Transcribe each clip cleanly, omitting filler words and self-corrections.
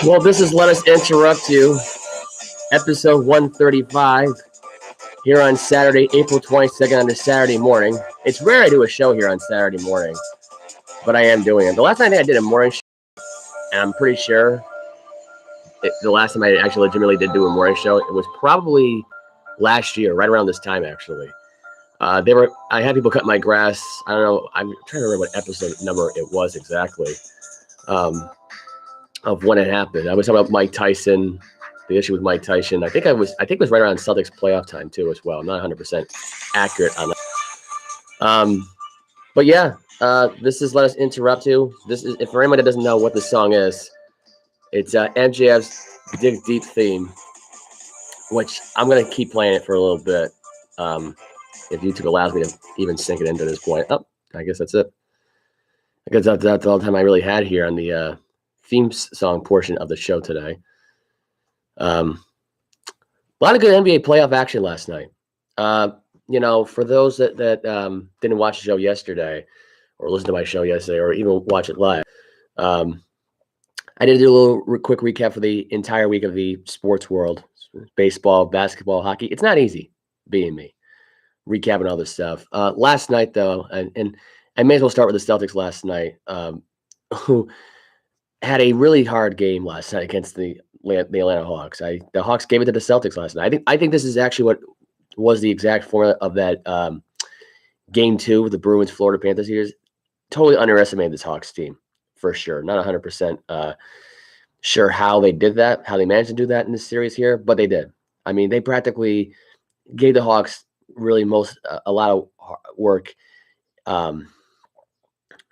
Well, this is Let Us Interrupt You, episode 135, here on Saturday, April 22nd, on a Saturday morning. It's rare I do a show here on Saturday morning, but I am doing it. The last time I did a morning show, and I'm pretty sure the last time I actually legitimately did do a morning show, it was probably last year, right around this time, actually. I had people cut my grass. I don't know. I'm trying to remember what episode number it was exactly. Of when it happened. I was talking about Mike Tyson, the issue with Mike Tyson. I think it was right around Celtics playoff time too as well. I'm not 100% accurate on that. But yeah, this is Let Us Interrupt You. This is, if for anyone that doesn't know what the song is, it's MJF's Dig Deep theme, which I'm gonna keep playing it for a little bit. If YouTube allows me to even sink it into this point. Oh, I guess that's it. I guess that's all the time I really had here on the theme song portion of the show today. A lot of good NBA playoff action last night. For those that didn't watch the show yesterday, or listen to my show yesterday, or even watch it live, I did do a little quick recap for the entire week of the sports world: baseball, basketball, hockey. It's not easy being me, recapping all this stuff. Last night, though, and I may as well start with the Celtics last night, who had a really hard game last night against the Atlanta Hawks. The Hawks gave it to the Celtics last night. I think this is actually what was the exact formula of that game 2 with the Bruins Florida Panthers series. Totally underestimated this Hawks team for sure. Not 100% sure how they did that, how they managed to do that in this series here, but they did. I mean, they practically gave the Hawks really a lot of work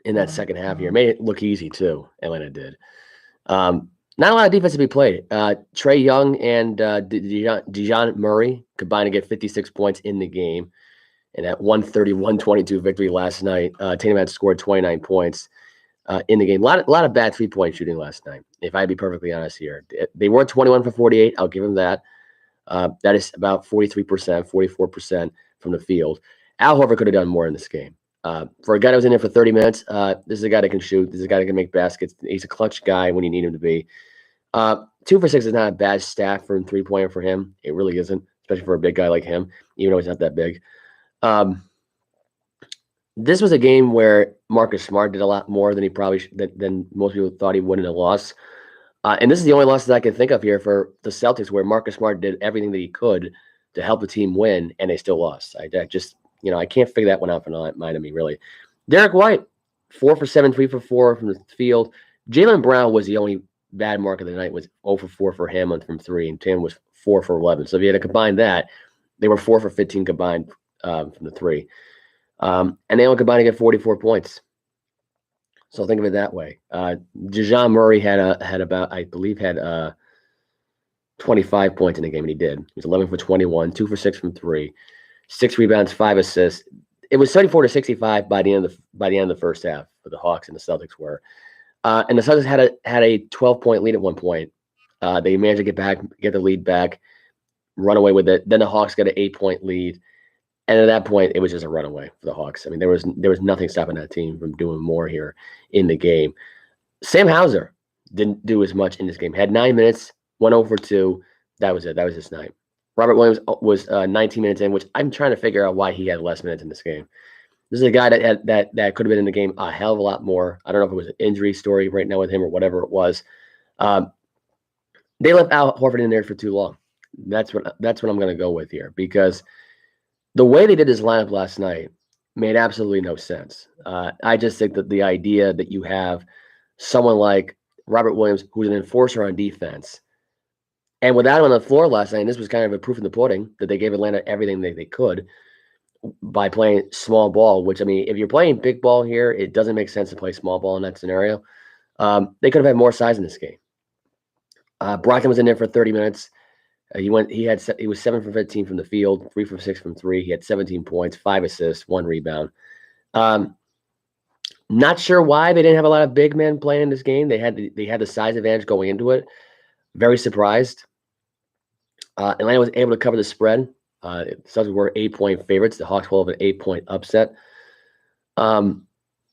in that second half here. Made it look easy too. Atlanta did. Not a lot of defense to be played. Trae Young and Dejounte Murray combined to get 56 points in the game. And that 130-122 victory last night, Tatum had scored 29 points in the game. A lot of bad three-point shooting last night, if I'd be perfectly honest here. They were 21 for 48. I'll give them that. That is about 43%, 44% from the field. Al Horford could have done more in this game. For a guy that was in there for 30 minutes, this is a guy that can shoot. This is a guy that can make baskets. He's a clutch guy when you need him to be. 2 for 6 is not a bad stat for a three-pointer for him. It really isn't, especially for a big guy like him, even though he's not that big. This was a game where Marcus Smart did a lot more than he probably than most people thought he would in a loss. And this is the only loss that I can think of here for the Celtics where Marcus Smart did everything that he could to help the team win, and they still lost. I can't figure that one out for Miami, really. Derek White, 4 for 7, 3 for 4 from the field. Jaylen Brown was the only bad mark of the night, was 0 for 4 for him from 3, and Tim was 4 for 11. So if you had to combine that, they were 4 for 15 combined from the 3. And they only combined to get 44 points. So think of it that way. Dejounte Murray had 25 points in the game, and he did. He was 11 for 21, 2 for 6 from 3, 6 rebounds, 5 assists. It was 74-65 by the end of the first half for the Hawks, and the Celtics were. And the Celtics had a 12-point lead at one point. They managed to get the lead back, run away with it. Then the Hawks got an 8-point lead. And at that point, it was just a runaway for the Hawks. I mean, there was nothing stopping that team from doing more here in the game. Sam Hauser didn't do as much in this game. Had 9 minutes, 1 0 for 2. That was it. That was his night. Robert Williams was 19 minutes in, which I'm trying to figure out why he had less minutes in this game. This is a guy that could have been in the game a hell of a lot more. I don't know if it was an injury story right now with him or whatever it was. They left Al Horford in there for too long. That's what I'm going to go with here, because the way they did this lineup last night made absolutely no sense. I just think that the idea that you have someone like Robert Williams, who's an enforcer on defense, and without him on the floor last night, and this was kind of a proof in the pudding that they gave Atlanta everything they could by playing small ball, which, I mean, if you're playing big ball here, it doesn't make sense to play small ball in that scenario. They could have had more size in this game. Brogdon was in there for 30 minutes. He was 7 for 15 from the field, 3 for 6 from 3. He had 17 points, 5 assists, 1 rebound. Not sure why they didn't have a lot of big men playing in this game. They had the size advantage going into it. Very surprised. Atlanta was able to cover the spread. Celtics were 8-point favorites. The Hawks pulled an 8-point upset.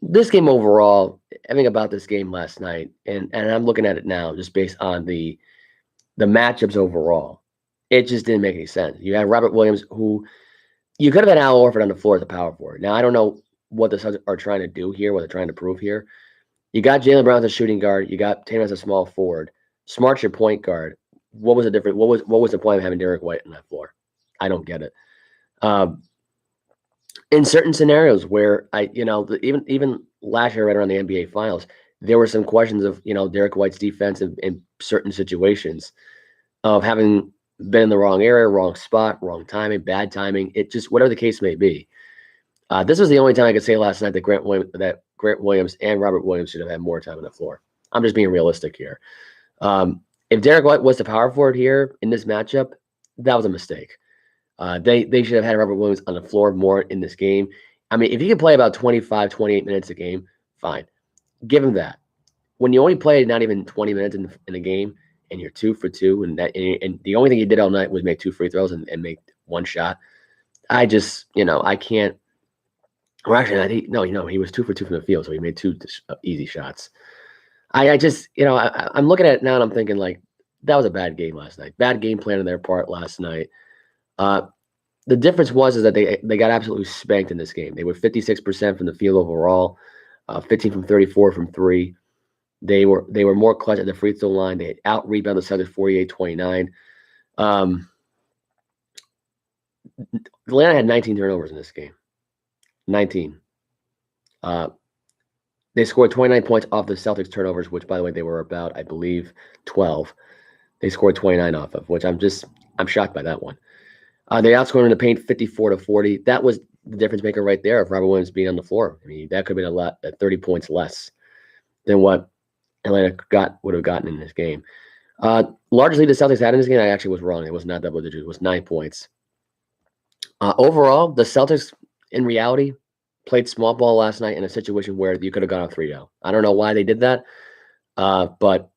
This game overall, everything about this game last night, and I'm looking at it now just based on the matchups overall, it just didn't make any sense. You had Robert Williams, who you could have had Al Horford on the floor as a power forward. Now, I don't know what the Celtics are trying to do here, what they're trying to prove here. You got Jaylen Brown as a shooting guard. You got Tatum as a small forward. Smart's your point guard. What was the difference? What was the point of having Derek White on that floor? I don't get it. In certain scenarios where even last year, right around the NBA Finals, there were some questions of Derek White's defense in certain situations of having been in the wrong area, wrong spot, wrong timing, bad timing. It just whatever the case may be. This was the only time I could say last night that Grant Williams and Robert Williams should have had more time on the floor. I'm just being realistic here. If Derek White was the power forward here in this matchup, that was a mistake. They should have had Robert Williams on the floor more in this game. I mean, if he can play about 25, 28 minutes a game, fine. Give him that. When you only play not even 20 minutes in a game and you're 2 for 2 and the only thing you did all night was make 2 free throws and make one shot, I just, I can't. Or actually, he was 2 for 2 from the field, so he made 2 easy shots. I just, I'm looking at it now and I'm thinking, like, that was a bad game last night. Bad game plan on their part last night. The difference is that they got absolutely spanked in this game. They were 56% from the field overall, 15 from 34 from 3. They were more clutch at the free throw line. They had out-rebounded the Celtics 48-29. Atlanta had 19 turnovers in this game. 19. They scored 29 points off the Celtics turnovers, which, by the way, they were about, I believe, 12. They scored 29 off of, which I'm shocked by that one. They outscored in the paint 54-40. That was the difference maker right there of Robert Williams being on the floor. I mean, that could have been 30 points less than what Atlanta would have gotten in this game. Largely, the Celtics had in this game, I actually was wrong. It was not double digits. It was 9 points. Overall, the Celtics, in reality, played small ball last night in a situation where you could have gone up 3-0. I don't know why they did that, but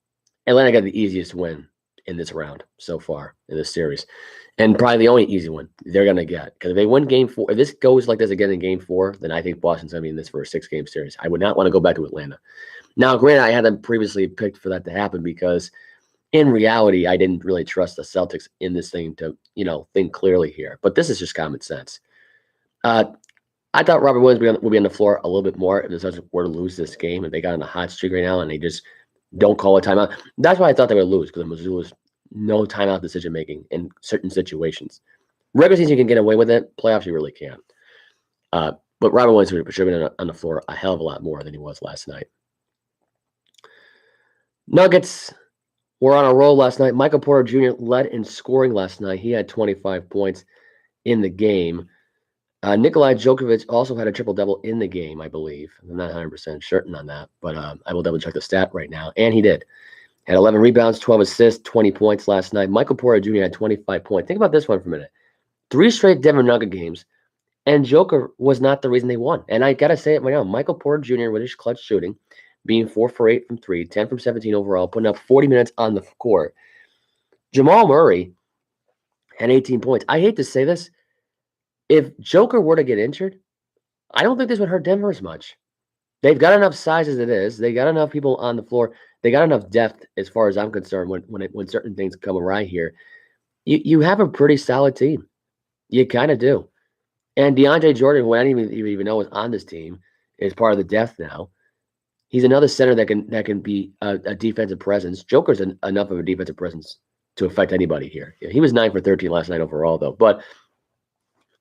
Atlanta got the easiest win in this round so far in this series. And probably the only easy one they're going to get. Because if they win game 4, if this goes like this again in game 4, then I think Boston's going to be in this for a 6-game series. I would not want to go back to Atlanta. Now, granted, I had them previously picked for that to happen because in reality, I didn't really trust the Celtics in this thing to, think clearly here. But this is just common sense. I thought Robert Williams would be on the floor a little bit more if the Celtics were to lose this game. If they got on a hot streak right now and they just don't call a timeout. That's why I thought they would lose, because Missoula was no timeout decision-making in certain situations. Regular season, you can get away with it. Playoffs, you really can't. But Robert Williams should have been on the floor a hell of a lot more than he was last night. Nuggets were on a roll last night. Michael Porter Jr. led in scoring last night. He had 25 points in the game. Nikolai Djokovic also had a triple-double in the game, I believe. I'm not 100% certain on that, but I will double-check the stat right now. And he did. Had 11 rebounds, 12 assists, 20 points last night. Michael Porter Jr. had 25 points. Think about this one for a minute. 3 straight Denver Nugget games, and Joker was not the reason they won. And I got to say it right now. Michael Porter Jr. with his clutch shooting, being 4 for 8 from 3, 10 from 17 overall, putting up 40 minutes on the court. Jamal Murray had 18 points. I hate to say this. If Joker were to get injured, I don't think this would hurt Denver as much. They've got enough size as it is. They got enough people on the floor. They got enough depth, as far as I'm concerned, when certain things come awry here. You have a pretty solid team. You kind of do. And DeAndre Jordan, who I didn't even know was on this team, is part of the depth now. He's another center that can be a defensive presence. Joker's enough of a defensive presence to affect anybody here. He was 9 for 13 last night overall, though. But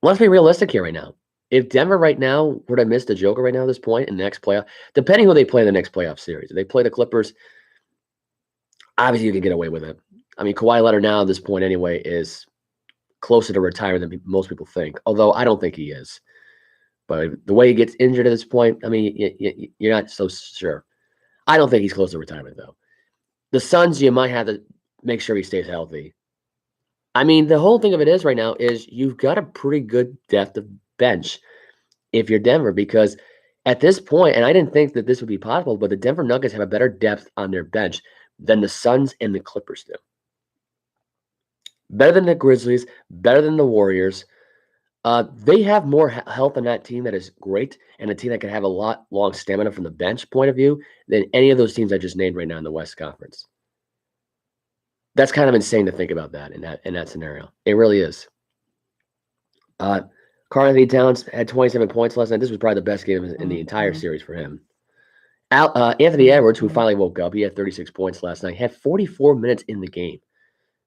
let's be realistic here right now. If Denver right now were to miss the Joker right now at this point in the next playoff, depending who they play in the next playoff series, if they play the Clippers, obviously you can get away with it. I mean, Kawhi Leonard now at this point anyway is closer to retire than most people think, although I don't think he is. But the way he gets injured at this point, I mean, you're not so sure. I don't think he's close to retirement, though. The Suns, you might have to make sure he stays healthy. I mean, the whole thing of it is right now is you've got a pretty good depth of bench if you're Denver, because At this point, and I didn't think that this would be possible, but the Denver Nuggets have a better depth on their bench than the Suns and the Clippers do. Better than the Grizzlies, better than the Warriors. They have more health on that team that is great, and a team that can have a lot long stamina from the bench point of view than any of those teams I just named right now in the West Conference. That's kind of insane to think about that in that scenario. It really is. Karl-Anthony Towns had 27 points last night. This was probably the best game in the entire series for him. Anthony Edwards, who finally woke up, he had 36 points last night, had 44 minutes in the game.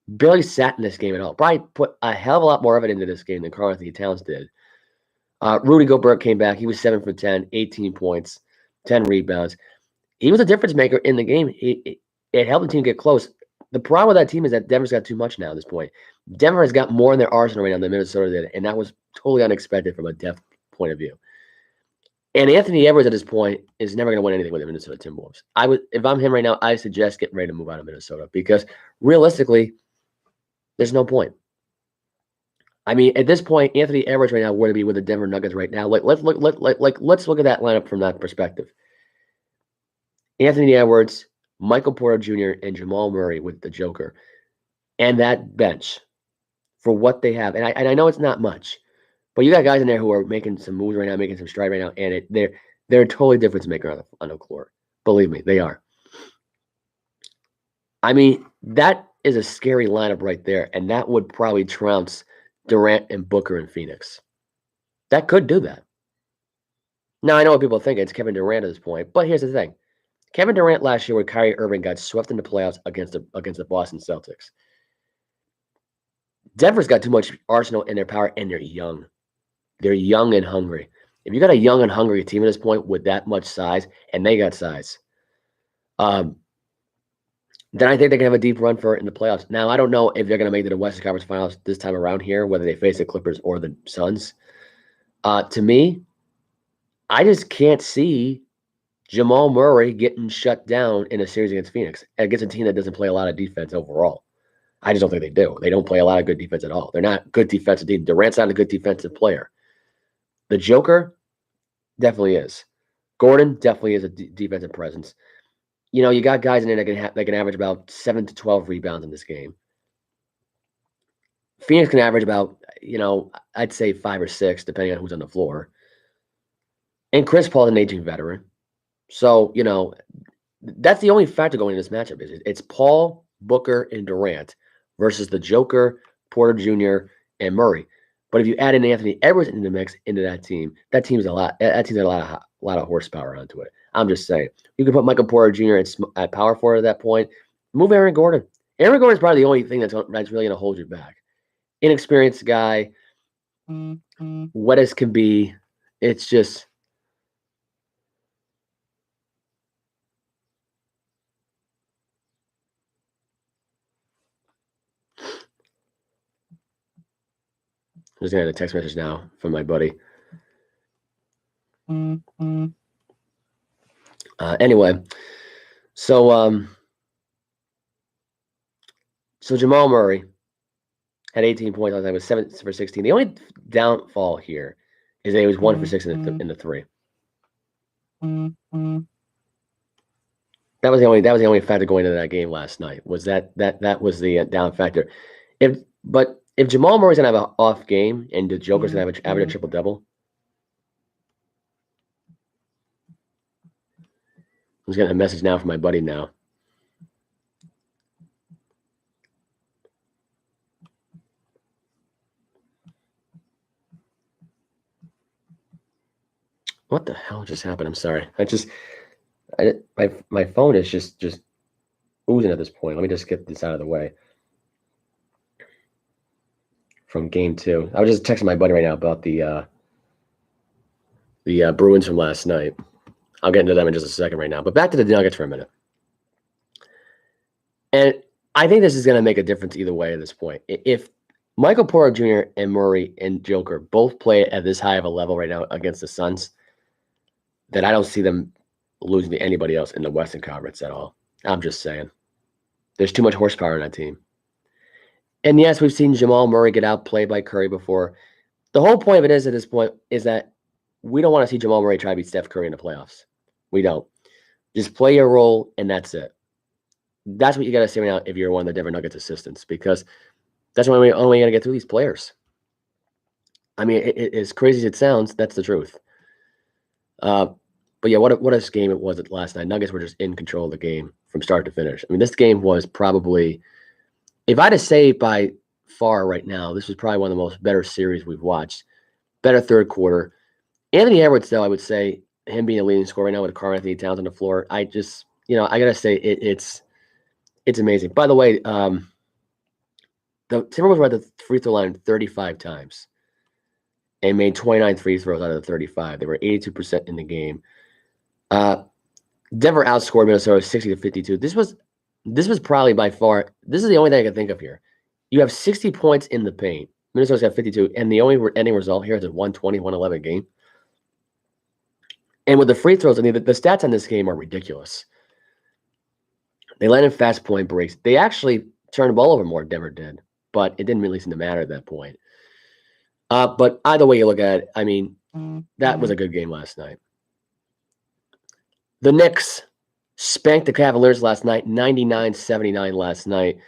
Barely sat in this game at all. Probably put a hell of a lot more of it into this game than Karl-Anthony Towns did. Rudy Gobert came back. He was 7 for 10, 18 points, 10 rebounds. He was a difference maker in the game. It helped the team get close. The problem with that team is that Denver's got too much now at this point. Denver has got more in their arsenal right now than Minnesota did, and that was totally unexpected from a depth point of view. And Anthony Edwards at this point is never going to win anything with the Minnesota Timberwolves. If I'm him right now, I suggest getting ready to move out of Minnesota because realistically, there's no point. I mean, at this point, Anthony Edwards right now would be with the Denver Nuggets right now. Let's look at that lineup from that perspective. Anthony Edwards, Michael Porter Jr., and Jamal Murray with the Joker, and that bench for what they have. And I know it's not much, but you got guys in there who are making some moves right now, making some stride right now, and they're a totally difference maker on the court. Believe me, they are. I mean, that is a scary lineup right there, and that would probably trounce Durant and Booker in Phoenix. That could do that. Now, I know what people think. It's Kevin Durant at this point, but here's the thing. Kevin Durant last year with Kyrie Irving got swept in the playoffs against the Boston Celtics. Denver's got too much arsenal in their power, and they're young. They're young and hungry. If you got a young and hungry team at this point with that much size, and they got size, then I think they can have a deep run for it in the playoffs. Now, I don't know if they're going to make it to the Western Conference Finals this time around here, whether they face the Clippers or the Suns. To me, I just can't see Jamal Murray getting shut down in a series against Phoenix, against a team that doesn't play a lot of defense overall. I just don't think they do. They don't play a lot of good defense at all. They're not a good defensive team. Durant's not a good defensive player. The Joker definitely is. Gordon definitely is a defensive presence. You know, you got guys in there that can average about 7 to 12 rebounds in this game. Phoenix can average about, I'd say 5 or 6, depending on who's on the floor. And Chris Paul is an aging veteran. So, that's the only factor going in this matchup. It's Paul, Booker, and Durant versus the Joker, Porter Jr., and Murray. But if you add in Anthony Edwards into the mix into that team's a lot. That team's got a lot of horsepower onto it. I'm just saying. You can put Michael Porter Jr. at power forward at that point. Move Aaron Gordon. Aaron Gordon's probably the only thing that's really going to hold you back. Inexperienced guy, wet as can be. It's just. I'm just going to get a text message now from my buddy. Anyway, so Jamal Murray had 18 points last night. Was 7 for 16. The only downfall here is that he was 1 for 6 in the 3. That was the only factor going into that game last night. Was that was the down factor. If Jamal Murray's gonna have an off game and the Joker's gonna have average a triple double, I'm just getting a message now from my buddy now. What the hell just happened? I'm sorry. My phone is just oozing at this point. Let me just get this out of the way. From game 2. I was just texting my buddy right now about the Bruins from last night. I'll get into them in just a second right now. But back to the Nuggets for a minute. And I think this is going to make a difference either way at this point. If Michael Porter Jr. and Murray and Joker both play at this high of a level right now against the Suns, then I don't see them losing to anybody else in the Western Conference at all. I'm just saying. There's too much horsepower in that team. And yes, we've seen Jamal Murray get outplayed by Curry before. The whole point of it is at this point is that we don't want to see Jamal Murray try to beat Steph Curry in the playoffs. We don't. Just play your role, and that's it. That's what you got to say right now if you're one of the Denver Nuggets assistants, because that's the only way you're going to get through these players. I mean, as crazy as it sounds, that's the truth. But yeah, what a game it was last night. Nuggets were just in control of the game from start to finish. I mean, this game was probably, if I had to say by far right now, this was probably one of the most better series we've watched. Better third quarter. Anthony Edwards, though, I would say him being a leading scorer right now with Karl Anthony Towns on the floor, I just, I got to say it's amazing. By the way, the Timberwolves were at the free throw line 35 times and made 29 free throws out of the 35. They were 82% in the game. Denver outscored Minnesota 60-52. This was probably by far, this is the only thing I can think of here. You have 60 points in the paint. Minnesota's got 52, and the only ending result here is a 120-111 game. And with the free throws, I mean, the stats on this game are ridiculous. They let in fast point breaks. They actually turned the ball over more, Denver did, but it didn't really seem to matter at that point. But either way you look at it, I mean, that was a good game last night. The Knicks spanked the Cavaliers last night, 99-79 last night.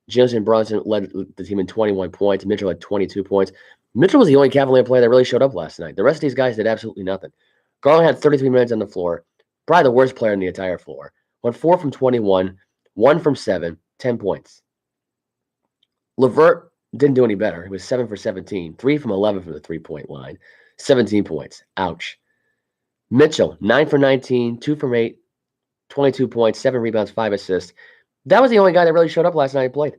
James and Bronson led the team in 21 points. Mitchell had 22 points. Mitchell was the only Cavalier player that really showed up last night. The rest of these guys did absolutely nothing. Garland had 33 minutes on the floor, probably the worst player on the entire floor. Went 4 from 21, 1 from 7, 10 points. LeVert didn't do any better. He was 7 for 17, 3 from 11 from the three-point line, 17 points. Ouch. Mitchell, 9 for 19, 2 from 8, 22 points, 7 rebounds, 5 assists. That was the only guy that really showed up last night and played.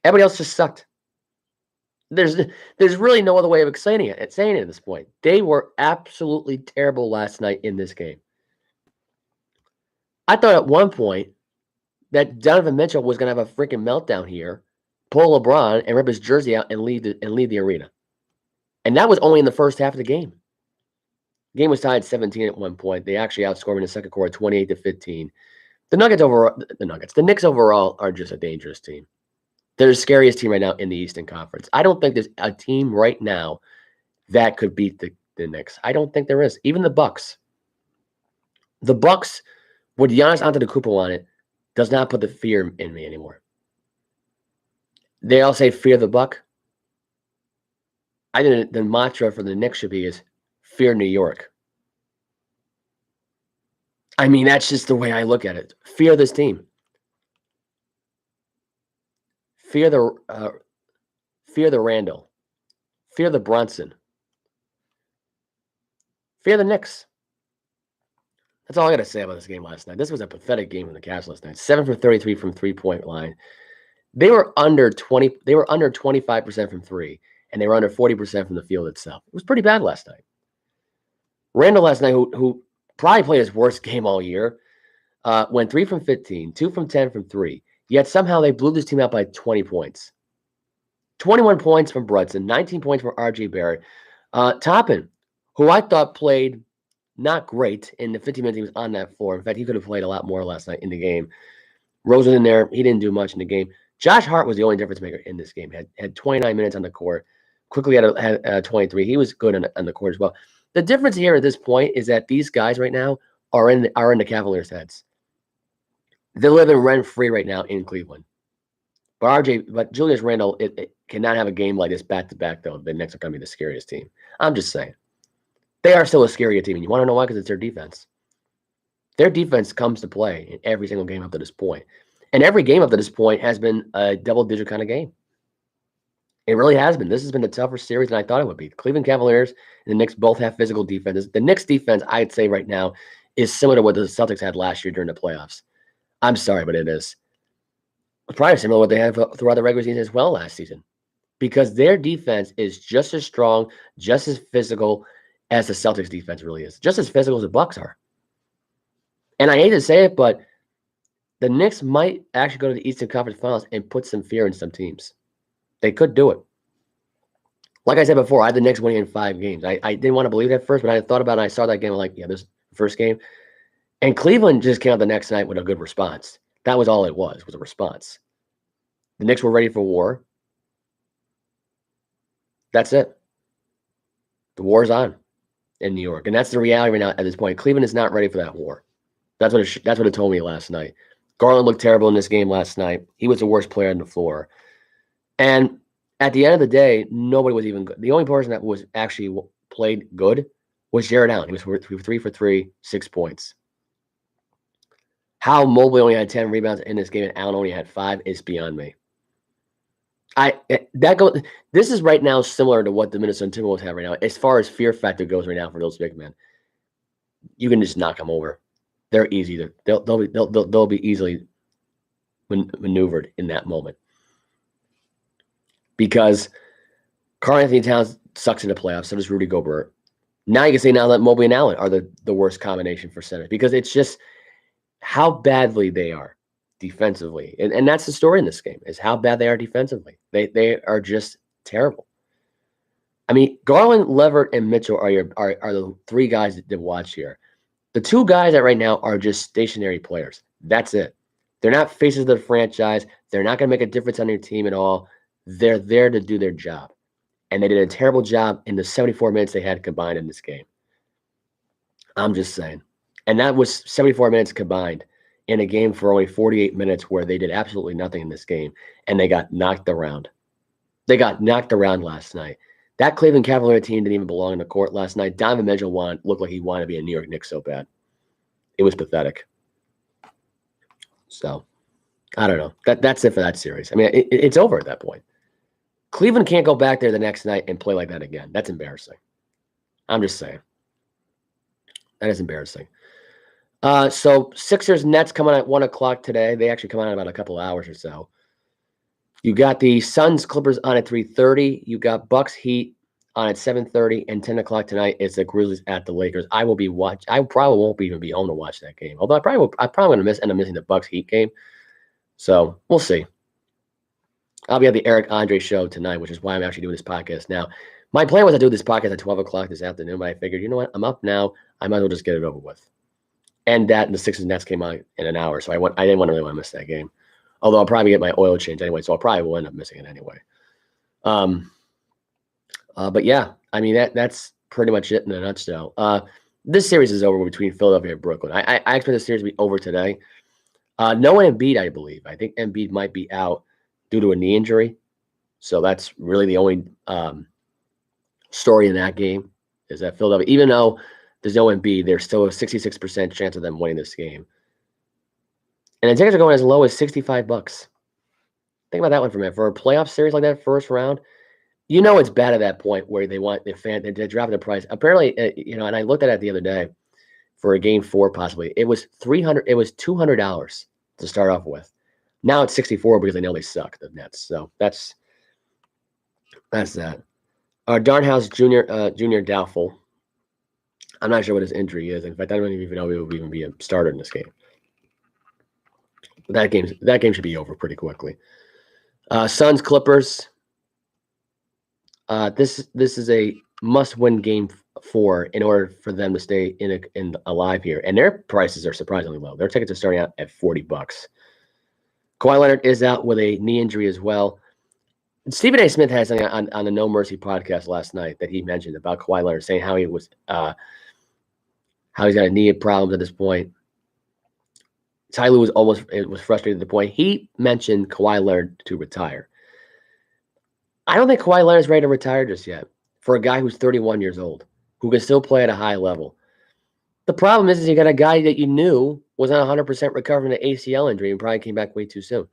Everybody else just sucked. There's really no other way of saying it at this point. They were absolutely terrible last night in this game. I thought at one point that Donovan Mitchell was going to have a freaking meltdown here, pull LeBron and rip his jersey out and leave the arena. And that was only in the first half of the game. The game was tied 17 at one point. They actually outscored in the second quarter 28-15. The Knicks overall are just a dangerous team. They're the scariest team right now in the Eastern Conference. I don't think there's a team right now that could beat the Knicks. I don't think there is. Even the Bucks. The Bucks, with Giannis Antetokounmpo on it, does not put the fear in me anymore. They all say fear the Buck. I think the mantra for the Knicks should be is fear New York. I mean, that's just the way I look at it. Fear this team. Fear the Randall. Fear the Brunson. Fear the Knicks. That's all I got to say about this game last night. This was a pathetic game from the Cavs last night. 7 for 33 from three-point line. They were under 20. They were under 25% from three, and they were under 40% from the field itself. It was pretty bad last night. Randall last night, who probably played his worst game all year, went 3 from 15, 2 from 10 from three. Yet somehow they blew this team out by 20 points. 21 points from Brunson, 19 points from R.J. Barrett. Toppin, who I thought played not great in the 15 minutes he was on that floor. In fact, he could have played a lot more last night in the game. Rose was in there. He didn't do much in the game. Josh Hart was the only difference maker in this game. Had 29 minutes on the court. Quickly had 23. He was good on the court as well. The difference here at this point is that these guys right now are in the Cavaliers' heads. They're living rent-free right now in Cleveland. But Julius Randle it cannot have a game like this back-to-back, though. The Knicks are going to be the scariest team. I'm just saying. They are still a scarier team. And you want to know why? Because it's their defense. Their defense comes to play in every single game up to this point. And every game up to this point has been a double-digit kind of game. It really has been. This has been a tougher series than I thought it would be. The Cleveland Cavaliers and the Knicks both have physical defenses. The Knicks defense, I'd say right now, is similar to what the Celtics had last year during the playoffs. I'm sorry, but it is. It's probably similar to what they had throughout the regular season as well last season. Because their defense is just as strong, just as physical as the Celtics defense really is. Just as physical as the Bucks are. And I hate to say it, but the Knicks might actually go to the Eastern Conference Finals and put some fear in some teams. They could do it. Like I said before, I had the Knicks winning in 5 games. I didn't want to believe it at first, but I thought about it and I saw that game. I'm like, yeah, this is the first game. And Cleveland just came out the next night with a good response. That was all it was a response. The Knicks were ready for war. That's it. The war's on in New York, and that's the reality right now at this point. Cleveland is not ready for that war. That's what it told me last night. Garland looked terrible in this game last night. He was the worst player on the floor. And at the end of the day, nobody was even good. The only person that was actually played good was Jared Allen. He was 3 for 3, 6 points. How Mobley only had 10 rebounds in this game and Allen only had 5 is beyond me. This is right now similar to what the Minnesota Timberwolves have right now. As far as fear factor goes right now for those big men, you can just knock them over. They're easy. They'll be easily maneuvered in that moment. Because Karl-Anthony Towns sucks in the playoffs, so does Rudy Gobert. Now you can say now that Mobley and Allen are the worst combination for centers because it's just how badly they are defensively. And that's the story in this game, is how bad they are defensively. They are just terrible. I mean, Garland, Levert, and Mitchell are the 3 guys to watch here. The 2 guys that right now are just stationary players. That's it. They're not faces of the franchise. They're not going to make a difference on your team at all. They're there to do their job. And they did a terrible job in the 74 minutes they had combined in this game. I'm just saying. And that was 74 minutes combined in a game for only 48 minutes where they did absolutely nothing in this game. And they got knocked around. They got knocked around last night. That Cleveland Cavalier team didn't even belong in the court last night. Donovan Mitchell looked like he wanted to be a New York Knicks so bad. It was pathetic. So, I don't know. That's it for that series. I mean, it's over at that point. Cleveland can't go back there the next night and play like that again. That's embarrassing. I'm just saying. That is embarrassing. So Sixers Nets come on at 1 o'clock today. They actually come on in about a couple of hours or so. You got the Suns Clippers on at 3:30. You got Bucks Heat on at 7:30, and 10 o'clock tonight is the Grizzlies at the Lakers. I probably won't even be home to watch that game. Although I'm probably going to end up missing the Bucks Heat game. So we'll see. I'll be at the Eric Andre show tonight, which is why I'm actually doing this podcast now. My plan was to do this podcast at 12 o'clock this afternoon, but I figured, you know what? I'm up now. I might as well just get it over with. And the Sixers Nets came on in an hour, so I didn't really want to miss that game. Although I'll probably get my oil change anyway, so I'll probably will end up missing it anyway. But yeah, I mean that's pretty much it in a nutshell. This series is over between Philadelphia and Brooklyn. I expect the series to be over today. No Embiid, I believe. I think Embiid might be out due to a knee injury. So that's really the only story in that game is that Philadelphia, even though there's no Embiid, there's still a 66% chance of them winning this game. And the tickets are going as low as $65. Think about that one for a minute. For a playoff series like that, first round, you know it's bad at that point where they want they're dropping the price. Apparently, and I looked at it the other day for a game 4 possibly. It was $200 to start off with. Now it's $64 because they know they suck, the Nets. So that's that. Darnhouse Jr. doubtful. I'm not sure what his injury is. In fact, I don't even know if he will even be a starter in this game. But that game should be over pretty quickly. Suns Clippers. This is a must-win game 4 in order for them to stay in alive here, and their prices are surprisingly low. Their tickets are starting out at $40. Kawhi Leonard is out with a knee injury as well. Stephen A. Smith had something on the No Mercy podcast last night that he mentioned about Kawhi Leonard, saying how he's got a knee problems at this point. Ty Lue was frustrated to the point he mentioned Kawhi Leonard to retire. I don't think Kawhi Leonard is ready to retire just yet for a guy who's 31 years old, who can still play at a high level. The problem is you got a guy that you knew was not 100% recovering from the ACL injury and probably came back way too soon.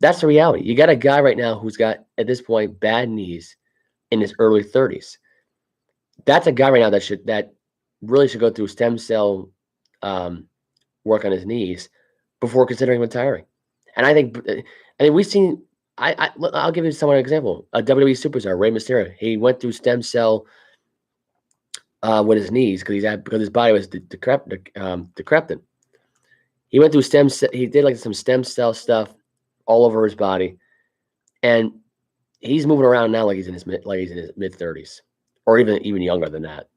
That's the reality. You got a guy right now who's got, at this point, bad knees in his early 30s. That's a guy right now that really should go through stem cell work on his knees before considering retiring. And I think we've seen. I'll give you someone an example. A WWE superstar, Rey Mysterio. He went through stem cell with his knees because his body was decrepit. He went through stem cell. He did like some stem cell stuff all over his body, and he's moving around now like he's in his mid 30s, or even younger than that.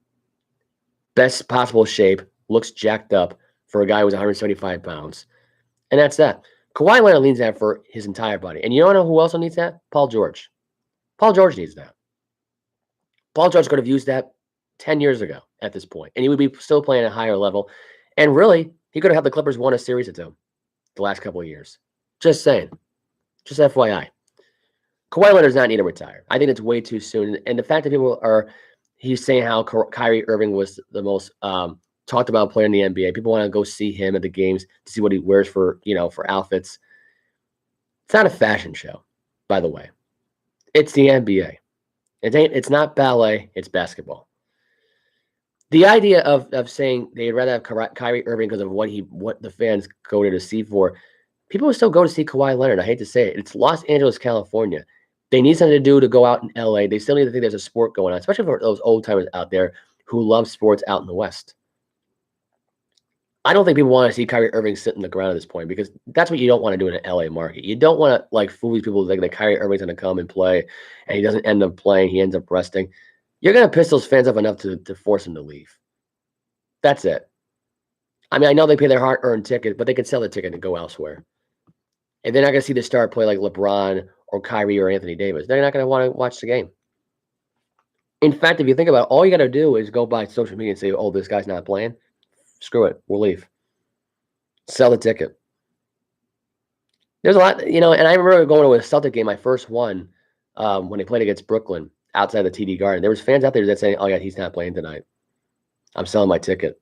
Best possible shape, looks jacked up for a guy who's 175 pounds, and that's that. Kawhi Leonard needs that for his entire body, and you don't know who also needs that? Paul George. Paul George needs that. Paul George could have used that 10 years ago at this point, and he would be still playing at a higher level. And really, he could have had the Clippers won a series or two the last couple of years. Just saying. Just FYI. Kawhi Leonard does not need to retire. I think it's way too soon. And the fact that he's saying how Kyrie Irving was the most talked about player in the NBA. People want to go see him at the games to see what he wears for outfits. It's not a fashion show, by the way. It's the NBA. It's not ballet, it's basketball. The idea of saying they'd rather have Kyrie Irving because of what the fans go there to see for, people will still go to see Kawhi Leonard. I hate to say it. It's Los Angeles, California. They need something to do to go out in LA. They still need to think there's a sport going on, especially for those old timers out there who love sports out in the West. I don't think people want to see Kyrie Irving sit in the ground at this point because that's what you don't want to do in an LA market. You don't want to fool these people like that Kyrie Irving's going to come and play and he doesn't end up playing. He ends up resting. You're going to piss those fans off enough to force him to leave. That's it. I mean, I know they pay their hard-earned ticket, but they can sell the ticket and go elsewhere. And they're not going to see the star play like LeBron or Kyrie or Anthony Davis. They're not going to want to watch the game. In fact, if you think about it, all you got to do is go by social media and say, oh, this guy's not playing. Screw it. We'll leave. Sell the ticket. There's a lot, and I remember going to a Celtic game, my first one, when they played against Brooklyn outside the TD Garden. There was fans out there that saying, oh, yeah, he's not playing tonight. I'm selling my ticket.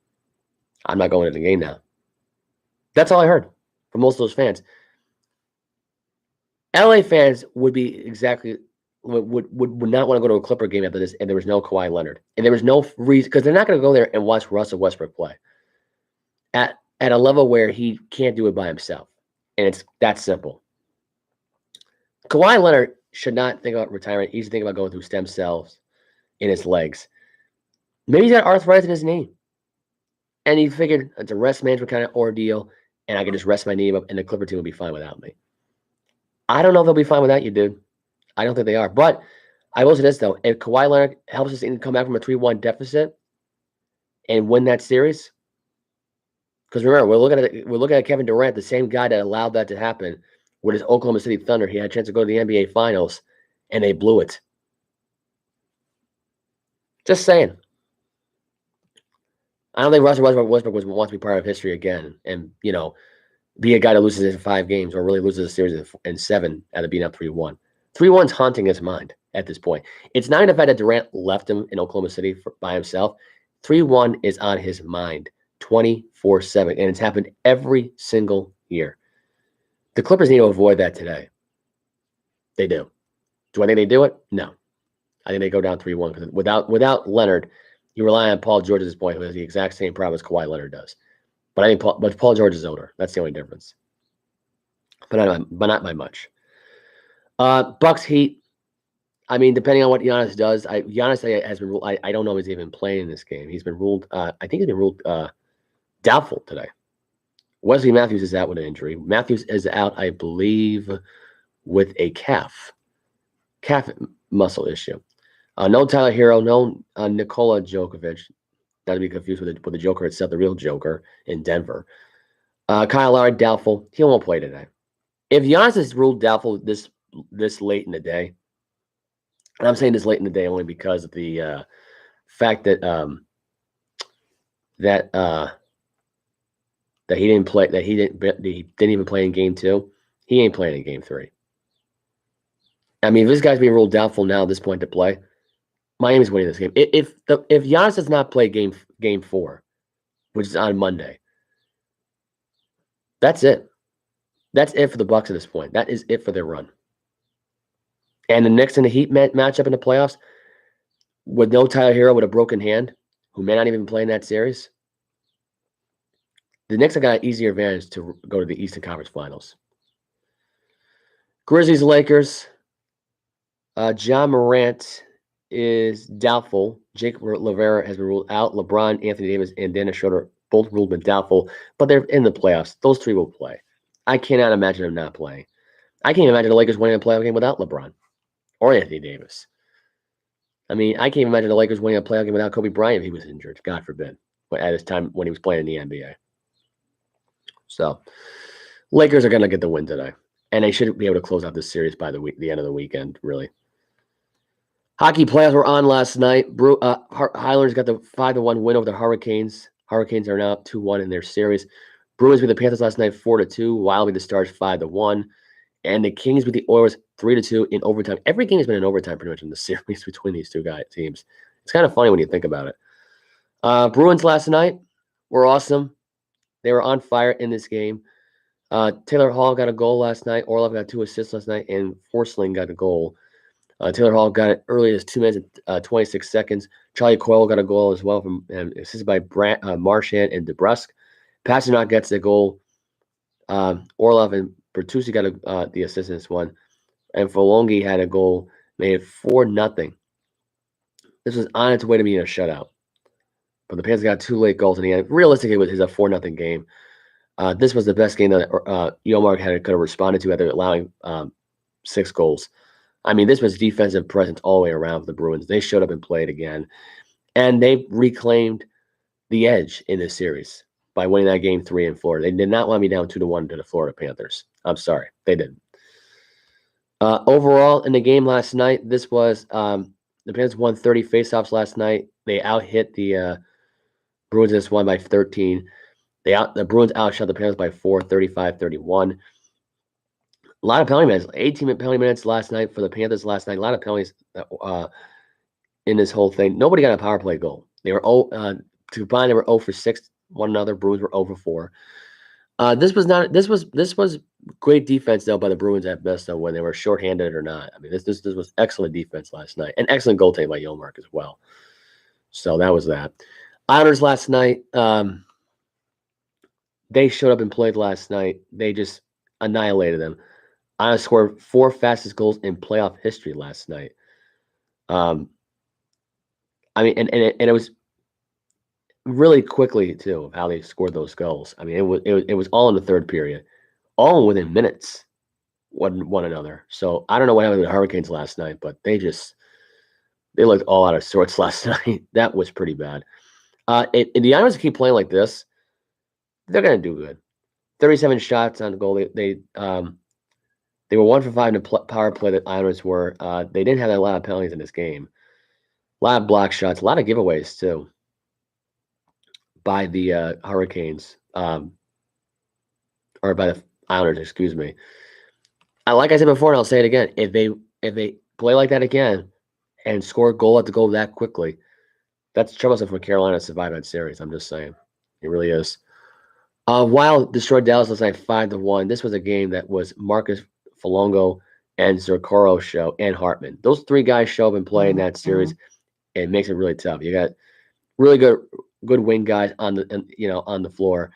I'm not going to the game now. That's all I heard from most of those fans. LA fans would be would not want to go to a Clipper game after this, and there was no Kawhi Leonard. And there was no reason, because they're not going to go there and watch Russell Westbrook play at a level where he can't do it by himself. And it's that simple. Kawhi Leonard should not think about retirement. He should think about going through stem cells in his legs. Maybe he's got arthritis in his knee. And he figured it's a rest management kind of ordeal, and I can just rest my knee up, and the Clipper team will be fine without me. I don't know if they'll be fine without you, dude. I don't think they are. But I will say this, though. If Kawhi Leonard helps us come back from a 3-1 deficit and win that series, because remember, we're looking at Kevin Durant, the same guy that allowed that to happen with his Oklahoma City Thunder. He had a chance to go to the NBA Finals, and they blew it. Just saying. I don't think Russell Westbrook wants to be part of history again and, be a guy that loses in 5 games or really loses a series in 7 out of being up 3-1. 3-1's haunting his mind at this point. It's not even the fact that Durant left him in Oklahoma City by himself. 3-1 is on his mind 24/7, and it's happened every single year. The Clippers need to avoid that today. They do. Do I think they do it? No. I think they go down 3-1 because without Leonard, you rely on Paul George at this point, who has the exact same problem as Kawhi Leonard does. But I think Paul George is older. That's the only difference. But not by much. Bucks Heat. I mean, depending on what Giannis does, Giannis has been ruled. I don't know if he's even playing in this game. He's been ruled. I think he's been ruled doubtful today. Wesley Matthews is out with an injury. Matthews is out, I believe, with a calf muscle issue. No Tyler Hero, no Nikola Djokovic. Not to be confused with the Joker itself, the real Joker in Denver. Kyle Lowry, doubtful. He won't play today. If Giannis is ruled doubtful this late in the day, and I'm saying this late in the day only because of the fact that that he didn't play, that he didn't even play in Game 2. He ain't playing in Game 3. I mean, if this guy's being ruled doubtful now at this point to play, Miami's winning this game. If Giannis does not play game 4, which is on Monday, that's it. That's it for the Bucks at this point. That is it for their run. And the Knicks and the Heat matchup in the playoffs with no Tyler Hero with a broken hand, who may not even play in that series. The Knicks have got an easier advantage to go to the Eastern Conference Finals. Grizzlies, Lakers. John Morant is doubtful. Jake Rivera has been ruled out. LeBron, Anthony Davis, and Dennis Schroeder both ruled been doubtful, but they're in the playoffs. Those 3 will play. I cannot imagine them not playing. I can't imagine the Lakers winning a playoff game without LeBron or Anthony Davis. I mean, I can't imagine the Lakers winning a playoff game without Kobe Bryant if he was injured. God forbid. At his time when he was playing in the NBA. So, Lakers are going to get the win today. And they should be able to close out this series by the end of the weekend, really. Hockey playoffs were on last night. Highlanders got the 5-1 win over the Hurricanes. Hurricanes are now up 2-1 in their series. Bruins beat the Panthers last night 4-2. Wild beat the Stars 5-1. And the Kings beat the Oilers 3-2 in overtime. Every game has been in overtime pretty much in the series between these two teams. It's kind of funny when you think about it. Bruins last night were awesome. They were on fire in this game. Taylor Hall got a goal last night. Orlov got 2 assists last night, and Forsling got a goal. Taylor Hall got it early as 2 minutes and 26 seconds. Charlie Coyle got a goal as well from assisted by Marchand and DeBrusque. Pasternak gets the goal. Orlov and Bertuzzi got the assist in this one. And Folongi had a goal, made it 4-0. This was on its way to being a shutout. But the Panthers got 2 late goals in the end. Realistically, it was a 4-0 game. This was the best game that Ullmark could have responded to after allowing 6 goals. I mean, this was defensive presence all the way around for the Bruins. They showed up and played again. And they reclaimed the edge in this series by winning that game 3 in Florida. They did not want me down 2-1 to the Florida Panthers. I'm sorry. They didn't. Overall, in the game last night, this was the Panthers won 30 faceoffs last night. They out-hit the Bruins this one by 13. The Bruins outshot the Panthers by 4, 35-31. A lot of penalty minutes, 18 penalty minutes last night for the Panthers last night. A lot of penalties in this whole thing. Nobody got a power play goal. They were to combine, they were 0 for 6 one another. Bruins were 0 for 4. This was great defense though by the Bruins at best though, when they were shorthanded or not. I mean, this was excellent defense last night, and excellent goaltending by Ullmark as well. So that was that. Islanders last night. They showed up and played last night. They just annihilated them. Islanders scored 4 fastest goals in playoff history last night. I mean, and it was really quickly too of how they scored those goals. I mean, it was all in the third period, all within minutes, one another. So I don't know what happened to the Hurricanes last night, but they looked all out of sorts last night. That was pretty bad. And the Islanders keep playing like this, they're gonna do good. 37 shots on the goal. They were 1 for 5 in the power play. The Islanders were. They didn't have a lot of penalties in this game. A lot of block shots, a lot of giveaways too by the Hurricanes, or by the Islanders. Excuse me. Like I said before, and I'll say it again: if they play like that again and score goal at the goal that quickly, that's troublesome for Carolina to survive that series. I'm just saying, it really is. Wild destroyed Dallas last night 5-1. This was a game that was Marcus Foligno and Zerkoro show, and Hartman. Those 3 guys show up and play in that series. It makes it really tough. You got really good wing guys on the floor.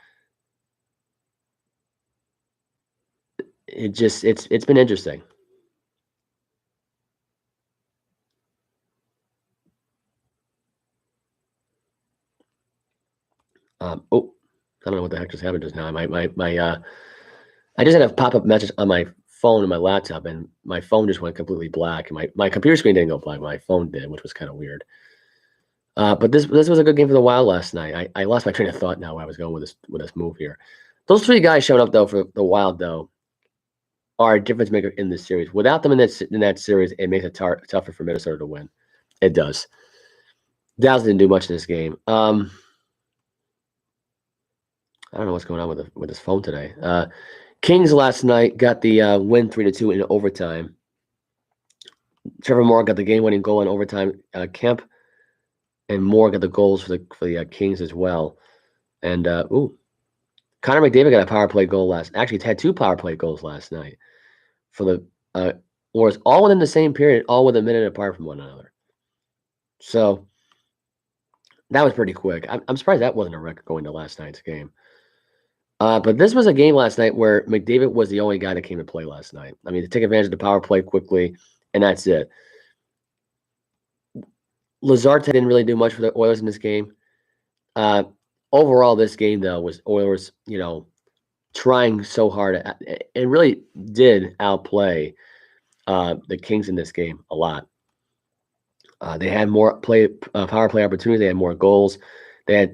It's been interesting. I don't know what the heck just happened just now. I just had a pop-up message on my phone and my laptop, and my phone just went completely black. And my computer screen didn't go black, my phone did, which was kind of weird. But this was a good game for the Wild last night. I lost my train of thought now where I was going with this move here. Those 3 guys showing up though for the Wild though are a difference maker in this series. Without them in that series, it makes it tougher for Minnesota to win. It does. Dallas didn't do much in this game. I don't know what's going on with this phone today. Kings last night got the win 3-2 in overtime. Trevor Moore got the game-winning goal in overtime. Kemp and Moore got the goals for the Kings as well. And Connor McDavid got a power play goal actually had 2 power play goals last night for the Oilers, all within the same period, all within a minute apart from one another. So that was pretty quick. I'm surprised that wasn't a record going to last night's game. But this was a game last night where McDavid was the only guy that came to play last night. I mean, to take advantage of the power play quickly, and that's it. Lazarte didn't really do much for the Oilers in this game. Overall, this game, though, was Oilers, trying so hard. It really did outplay the Kings in this game a lot. They had more power play opportunities. They had more goals. They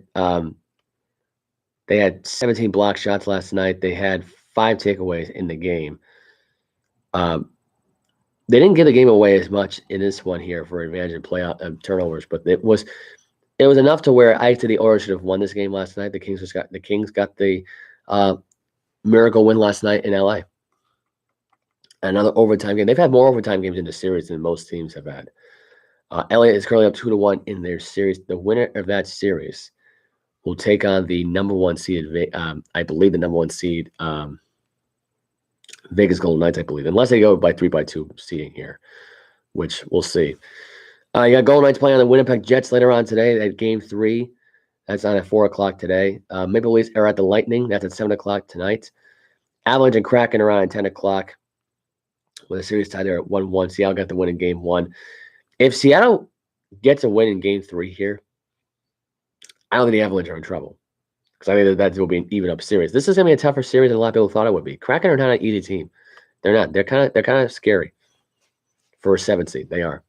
had 17 block shots last night. They had 5 takeaways in the game. They didn't give the game away as much in this one here for advantage in playoff turnovers, but it was enough to where I said the Oilers should have won this game last night. The Kings got the miracle win last night in LA. Another overtime game. They've had more overtime games in the series than most teams have had. LA is currently up 2-1 in their series. The winner of that series will take on the number one seed. I believe the number one seed, Vegas Golden Knights. I believe, unless they go by 3-2 seeding here, which we'll see. You got Golden Knights playing on the Winnipeg Jets later on today at Game 3. That's on at 4 o'clock today. Maple Leafs are at the Lightning. That's at 7 o'clock tonight. Avalanche and Kraken are on at 10 o'clock. With a series tied there at 1-1. Seattle got the win in Game 1. If Seattle gets a win in Game 3 here, I don't think the Avalanche are in trouble. Because I think that will be an even-up series. This is going to be a tougher series than a lot of people thought it would be. Kraken are not an easy team. They're not. They're kind of scary for a 7 seed. They are.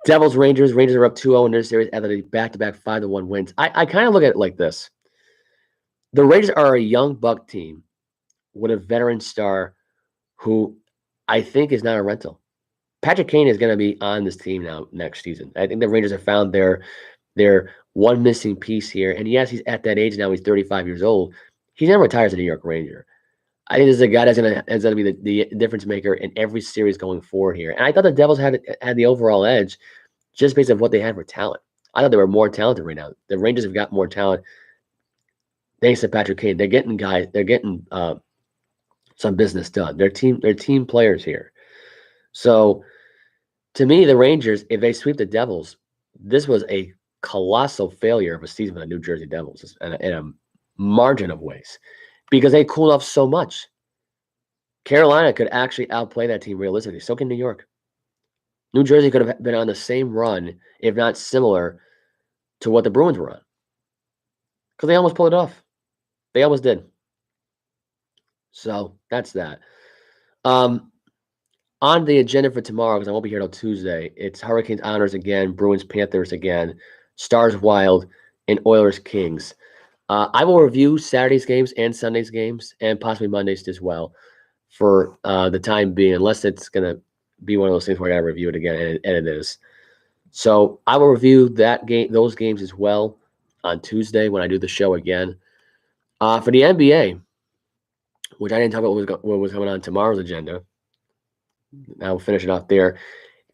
Devils, Rangers. Rangers are up 2-0 in their series after the back-to-back 5-1 wins. I kind of look at it like this. The Rangers are a young buck team with a veteran star who I think is not a rental. Patrick Kane is going to be on this team now next season. I think the Rangers have found their one missing piece here. And yes, he's at that age now. He's 35 years old. He's never retired as a New York Ranger. I think this is a guy that's going to be the difference maker in every series going forward here. And I thought the Devils had the overall edge just based on what they had for talent. I thought they were more talented right now. The Rangers have got more talent thanks to Patrick Kane. They're getting guys. They're getting some business done. They're team players here. So to me, the Rangers, if they sweep the Devils, this was a colossal failure of a season for the New Jersey Devils in a margin of ways because they cooled off so much. Carolina could actually outplay that team realistically. So can New York. New Jersey could have been on the same run, if not similar, to what the Bruins were on. Because they almost pulled it off. They almost did. So that's that. On the agenda for tomorrow, because I won't be here till Tuesday, it's Hurricanes Honors again, Bruins Panthers again, Stars Wild, and Oilers Kings. I will review Saturday's games and Sunday's games, and possibly Monday's as well, for the time being, unless it's going to be one of those things where I got to review it again, and it is. So I will review those games as well on Tuesday when I do the show again. For the NBA, which I didn't talk about what was coming on tomorrow's agenda. Now we'll finish it off there.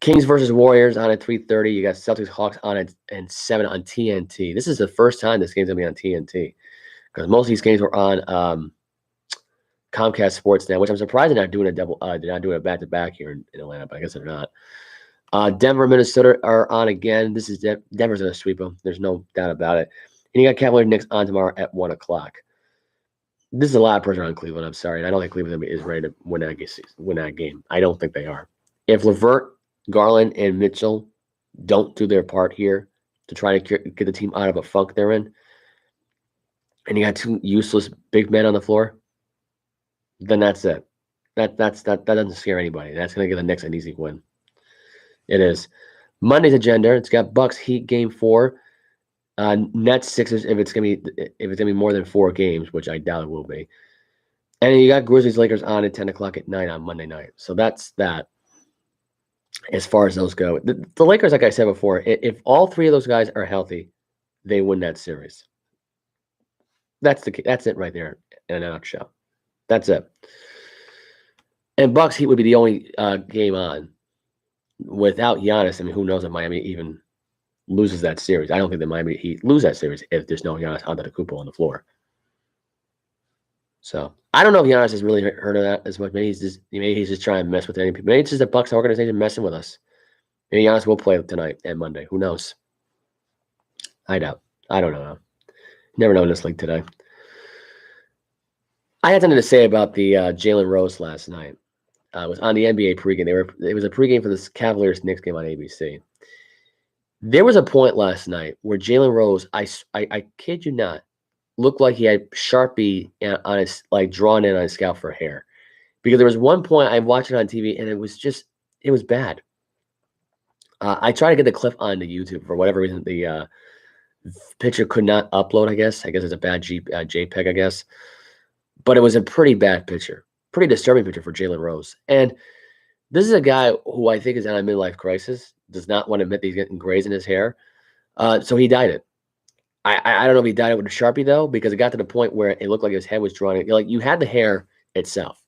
Kings versus Warriors on at 3:30. You got Celtics Hawks on at 7 on TNT. This is the first time this game's gonna be on TNT because most of these games were on Comcast Sports now, which I'm surprised they're not doing they're not doing a back-to-back here in Atlanta, but I guess they're not. Denver, Minnesota are on again. This is Denver's gonna sweep them. There's no doubt about it. And you got Cavaliers Knicks on tomorrow at 1 o'clock. This is a lot of pressure on Cleveland. I'm sorry. I don't think Cleveland is ready to win that game. I don't think they are. If LeVert, Garland, and Mitchell don't do their part here to try to get the team out of a funk they're in, and you got two useless big men on the floor, then that's it. That doesn't scare anybody. That's going to give the Knicks an easy win. It is. Monday's agenda. It's got Bucks Heat Game 4. Nets Sixers if it's gonna be more than 4 games, which I doubt it will be. And then you got Grizzlies Lakers on at 10 o'clock at night on Monday night. So that's that. As far as those go, the Lakers, like I said before, if all 3 of those guys are healthy, they win that series. That's it right there in a nutshell. That's it. And Bucks Heat would be the only game on without Giannis. I mean, who knows if Miami even loses that series. I don't think the Miami Heat lose that series if there's no Giannis Antetokounmpo on the floor. So I don't know if Giannis has really heard of that as much. Maybe he's just trying to mess with any people. Maybe it's just the Bucks organization messing with us. Maybe Giannis will play tonight and Monday. Who knows? I doubt. I don't know. Never know in this league today. I had something to say about the Jalen Rose last night. It was on the NBA pregame. It was a pregame for this Cavaliers Knicks game on ABC. There was a point last night where Jalen Rose, I kid you not, looked like he had Sharpie on his, like, drawn in on his scalp for hair. Because there was one point I watched it on TV and it was bad. I tried to get the clip onto YouTube for whatever reason. The picture could not upload, I guess. I guess it's a bad JPEG, I guess. But it was a pretty bad picture. Pretty disturbing picture for Jalen Rose. And This is a guy who I think is on a midlife crisis, does not want to admit that he's getting grays in his hair. So he dyed it. I don't know if he dyed it with a Sharpie, though, because it got to the point where it looked like his head was drawn. Like, you had the hair itself,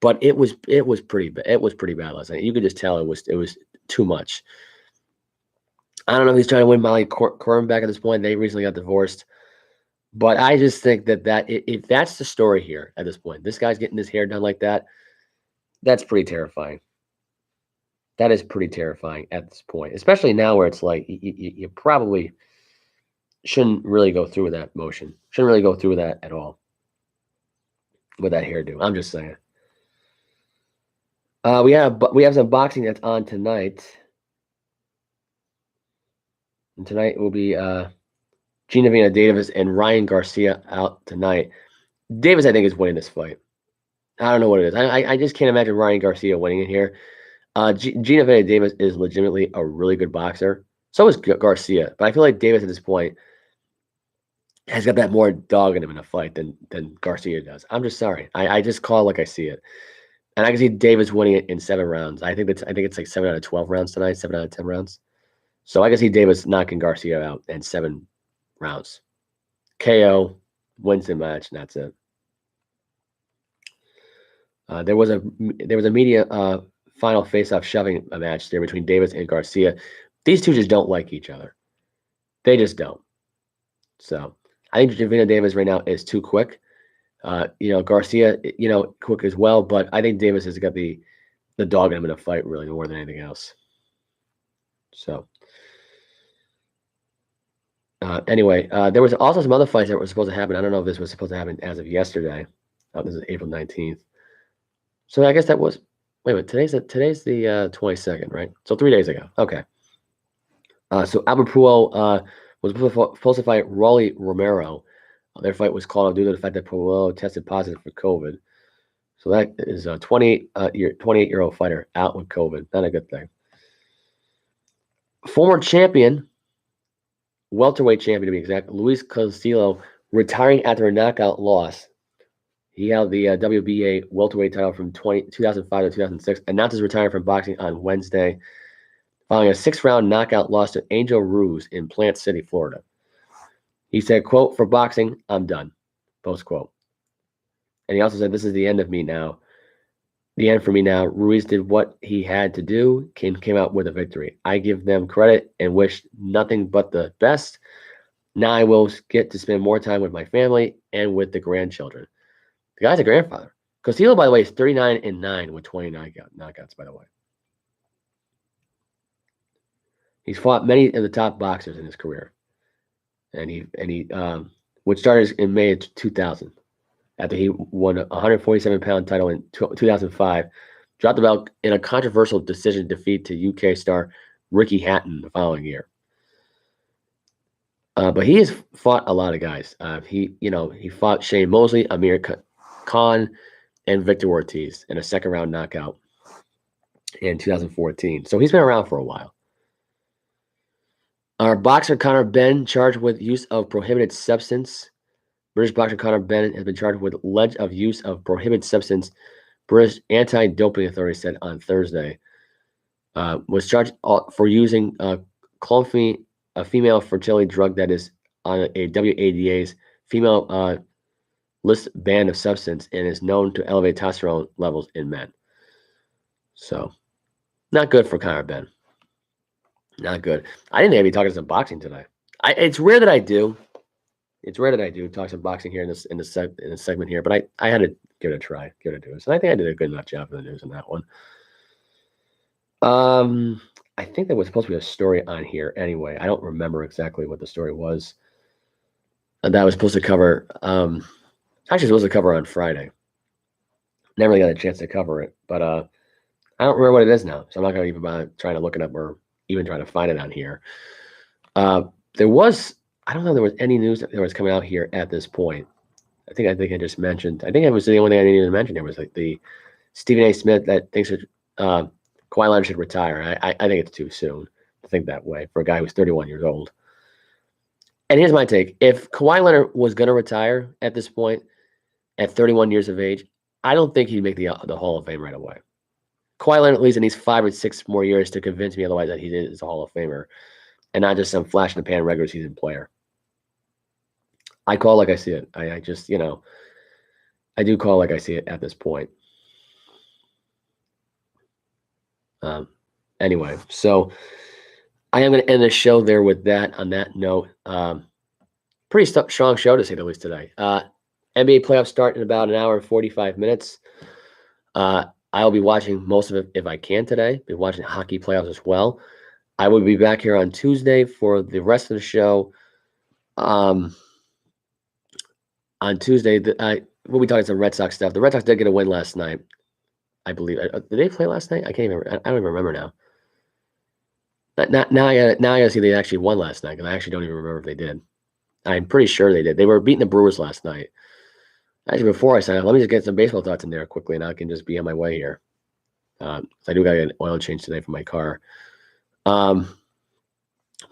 but it was pretty bad. It was pretty bad last night. You could just tell it was too much. I don't know if he's trying to win Molly Corbin back at this point. They recently got divorced. But I just think that if that's the story here at this point, this guy's getting his hair done like that, that's pretty terrifying. That is pretty terrifying at this point, especially now where it's like you probably shouldn't really go through with that motion. Shouldn't really go through with that at all. With that hairdo. I'm just saying. We have some boxing that's on tonight. And tonight will be Gina Davis and Ryan Garcia out tonight. Davis, I think, is winning this fight. I don't know what it is. I just can't imagine Ryan Garcia winning it here. Gina Davis is legitimately a really good boxer. So is Garcia. But I feel like Davis at this point has got that more dog in him in a fight than Garcia does. I'm just sorry. I just call it like I see it. And I can see Davis winning it in 7 rounds. I think it's like 7 out of 12 rounds tonight, 7 out of 10 rounds. So I can see Davis knocking Garcia out in 7 rounds. KO, wins the match, and that's it. There was a media final face-off shoving a match there between Davis and Garcia. These two just don't like each other. They just don't. So I think Javina Davis right now is too quick. Garcia, quick as well, but I think Davis has got the dog in him in a fight really more than anything else. So anyway, there was also some other fights that were supposed to happen. I don't know if this was supposed to happen as of yesterday. This is April 19th. So I guess that was today's the 22nd, right? So 3 days ago. Okay. So Albert Puello was supposed to fight Rolly Romero. Their fight was called off due to the fact that Puello tested positive for COVID. So that is a 28-year-old fighter out with COVID. Not a good thing. Former champion, welterweight champion to be exact, Luis Castillo, retiring after a knockout loss. He held the WBA welterweight title from 2005 to 2006, announced his retirement from boxing on Wednesday, following a 6-round knockout loss to Angel Ruiz in Plant City, Florida. He said, quote, "For boxing, I'm done," post quote. And he also said, "This is the end of me now. The end for me now. Ruiz did what he had to do, came out with a victory. I give them credit and wish nothing but the best. Now I will get to spend more time with my family and with the grandchildren." The guy's a grandfather. Castillo, by the way, is 39-9 with 20 knockouts, by the way. He's fought many of the top boxers in his career. And he which started in May of 2000, after he won a 147-pound title in 2005, dropped the belt in a controversial decision defeat to UK star Ricky Hatton the following year. But he has fought a lot of guys. He fought Shane Mosley, Amir Khan, and Victor Ortiz in a second-round knockout in 2014. So he's been around for a while. Our boxer Conor Benn, charged with use of prohibited substance. British boxer Conor Benn has been charged with alleged of use of prohibited substance. British anti-doping authorities said on Thursday. Was charged for using clomifene, a female fertility drug that is on a WADA's female list ban of substance and is known to elevate testosterone levels in men. So, not good for Conor Benn. Not good. I didn't have any talking some boxing today. It's rare that I do. It's rare that I do talk some boxing here in this segment here, but I had to give it a try, give it a do. And I think I did a good enough job for the news on that one. I think there was supposed to be a story on here anyway. I don't remember exactly what the story was. That I was supposed to cover. Actually, supposed to cover on Friday. Never really got a chance to cover it, but I don't remember what it is now, so I'm not going to even bother trying to look it up or even trying to find it on here. There was, I don't know if there was any news that was coming out here at this point. I think I just mentioned, I think it was the only thing I needed to mention here was like the Stephen A. Smith that thinks that Kawhi Leonard should retire. I think it's too soon to think that way for a guy who's 31 years old. And here's my take. If Kawhi Leonard was going to retire at this point, at 31 years of age, I don't think he'd make the Hall of Fame right away. Kawhi Leonard at least needs 5 or 6 more years to convince me otherwise that he is a Hall of Famer and not just some flash in the pan regular season player. I call like I see it. I just, I do call like I see it at this point. Anyway, so I am going to end the show there with that. On that note, pretty strong show to say the least today. NBA playoffs start in about an hour and 45 minutes. I'll be watching most of it if I can today. Be watching hockey playoffs as well. I will be back here on Tuesday for the rest of the show. On Tuesday, we'll be talking some Red Sox stuff. The Red Sox did get a win last night, I believe. Did they play last night? I can't even. I don't even remember now. Now I gotta see they actually won last night because I actually don't even remember if they did. I'm pretty sure they did. They were beating the Brewers last night. Actually, before I sign off, let me just get some baseball thoughts in there quickly, and I can just be on my way here. I do got to get an oil change today for my car. But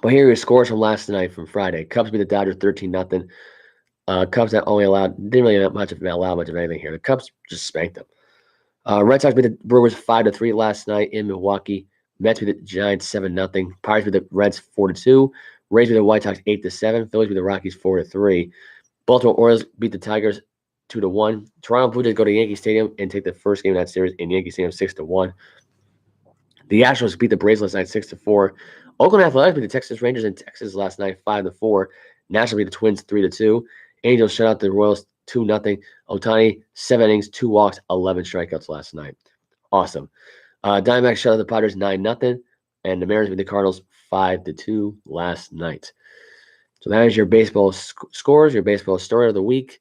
here are your scores from last night from Friday. Cubs beat the Dodgers 13-0. Cubs that only didn't really allow much of anything here. The Cubs just spanked them. Red Sox beat the Brewers 5-3 last night in Milwaukee. Mets beat the Giants 7-0. Pirates beat the Reds 4-2. Rays beat the White Sox 8-7. Phillies beat the Rockies 4-3. Baltimore Orioles beat the Tigers 2-1. Toronto Blue Jays go to Yankee Stadium and take the first game of that series in Yankee Stadium 6-1. The Astros beat the Braves last night 6-4. Oakland Athletics beat the Texas Rangers in Texas last night 5-4. Nationals beat the Twins 3-2. Angels shut out the Royals 2-0. Ohtani 7 innings, 2 walks, 11 strikeouts last night. Awesome. Diamondbacks shut out the Padres 9-0. And the Mariners beat the Cardinals 5-2 last night. So that is your baseball scores, your baseball story of the week.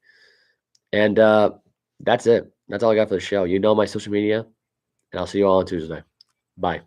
And that's it. That's all I got for the show. You know my social media. And I'll see you all on Tuesday. Bye.